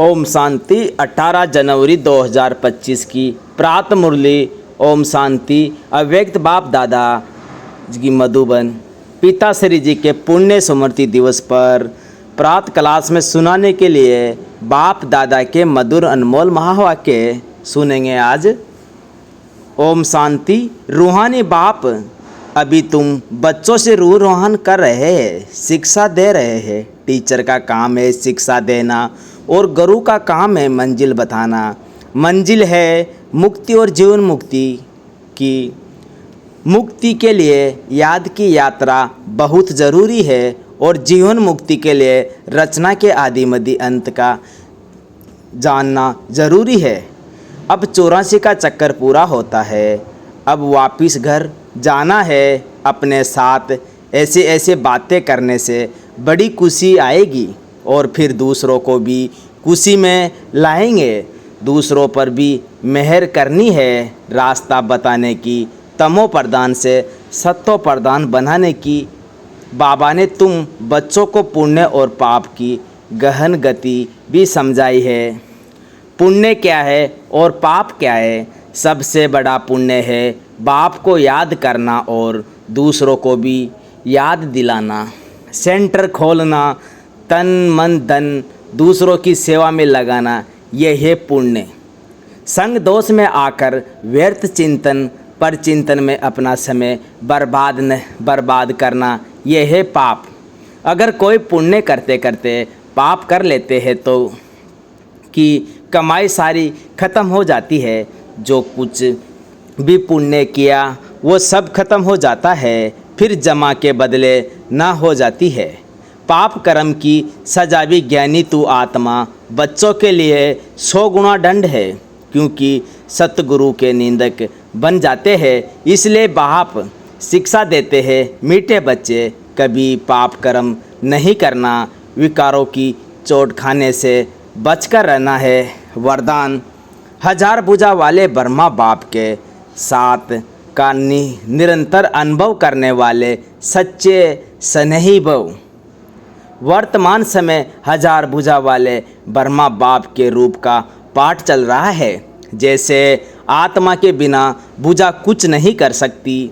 ओम शांति। 18 जनवरी 2025 की प्रात मुरली। ओम शांति। अव्यक्त बाप दादा जी की मधुबन पिता श्री जी के पुण्य स्मृति दिवस पर प्रात क्लास में सुनाने के लिए बाप दादा के मधुर अनमोल महावाक्य सुनेंगे आज। ओम शांति। रूहानी बाप, अभी तुम बच्चों से रूह रोहन कर रहे हैं, शिक्षा दे रहे हैं। टीचर का काम है शिक्षा देना और गुरु का काम है मंजिल बताना। मंजिल है मुक्ति और जीवन मुक्ति के लिए याद की यात्रा बहुत ज़रूरी है और जीवन मुक्ति के लिए रचना के आदि मध्य अंत का जानना ज़रूरी है। अब 84 का चक्कर पूरा होता है, अब वापिस घर जाना है। अपने साथ ऐसे ऐसे बातें करने से बड़ी खुशी आएगी और फिर दूसरों को भी खुशी में लाएंगे। दूसरों पर भी मेहर करनी है, रास्ता बताने की, तमो प्रदान से सत्व प्रदान बनाने की। बाबा ने तुम बच्चों को पुण्य और पाप की गहन गति भी समझाई है। पुण्य क्या है और पाप क्या है? सबसे बड़ा पुण्य है बाप को याद करना और दूसरों को भी याद दिलाना। सेंटर खोलना, तन मन धन दूसरों की सेवा में लगाना, यह है पुण्य। संग दोष में आकर व्यर्थ चिंतन पर चिंतन में अपना समय बर्बाद करना, यह है पाप। अगर कोई पुण्य करते करते पाप कर लेते हैं तो की कमाई सारी खत्म हो जाती है। जो कुछ भी पुण्य किया वो सब खत्म हो जाता है, फिर जमा के बदले ना हो जाती है। पाप कर्म की सजा भी ज्ञानी तू आत्मा बच्चों के लिए 100 गुना दंड है, क्योंकि सतगुरु के निंदक बन जाते हैं। इसलिए बाप शिक्षा देते हैं, मीठे बच्चे कभी पाप कर्म नहीं करना, विकारों की चोट खाने से बचकर रहना है। वरदान। हजार भुजा वाले ब्रह्मा बाप के साथ का निरंतर अनुभव करने वाले सच्चे स्नेही भव। वर्तमान समय हजार भुजा वाले ब्रह्मा बाप के रूप का पाठ चल रहा है। जैसे आत्मा के बिना भुजा कुछ नहीं कर सकती,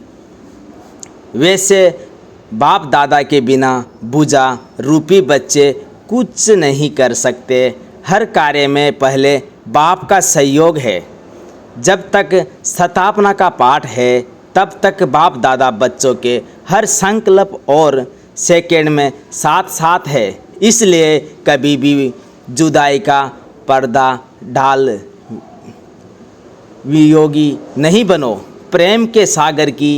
वैसे बाप दादा के बिना भुजा रूपी बच्चे कुछ नहीं कर सकते। हर कार्य में पहले बाप का सहयोग है। जब तक स्थापना का पाठ है तब तक बाप दादा बच्चों के हर संकल्प और सेकंड में साथ साथ है। इसलिए कभी भी जुदाई का पर्दा डाल वियोगी नहीं बनो। प्रेम के सागर की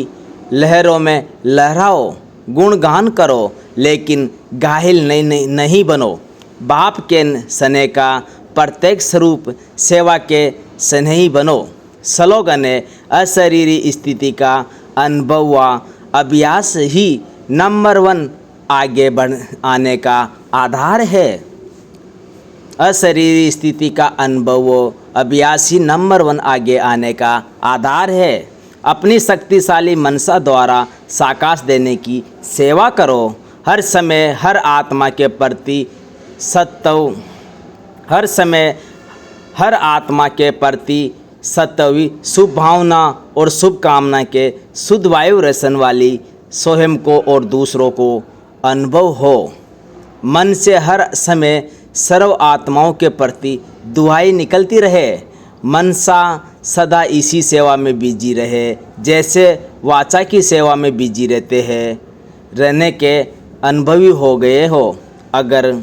लहरों में लहराओ, गुणगान करो, लेकिन घायल नहीं बनो। बाप के स्नेह का प्रत्येक स्वरूप सेवा के स्नेही बनो। स्लोगन है, अशरीरी स्थिति का अनुभव व अभ्यास ही नंबर 1 आगे बढ़ आने का आधार है। अशरीरी स्थिति का अनुभव व अभ्यास ही नंबर 1 आगे आने का आधार है। अपनी शक्तिशाली मनसा द्वारा साकाश देने की सेवा करो। हर समय हर आत्मा के प्रति हर समय हर आत्मा के प्रति सत्वी शुभ भावना और शुभकामना के शुद्ध वायु रसन वाली स्वयं को और दूसरों को अनुभव हो। मन से हर समय सर्व आत्माओं के प्रति दुआई निकलती रहे। मनसा सदा इसी सेवा में बिजी रहे, जैसे वाचा की सेवा में बिजी रहते हैं, रहने के अनुभवी हो गए हो। अगर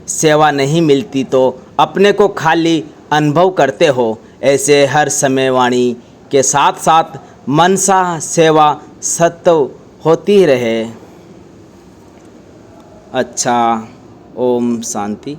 सेवा नहीं मिलती तो अपने को खाली अनुभव करते हो। ऐसे हर समय वाणी के साथ साथ मनसा सेवा सत्व होती रहे। अच्छा, ओम शांति।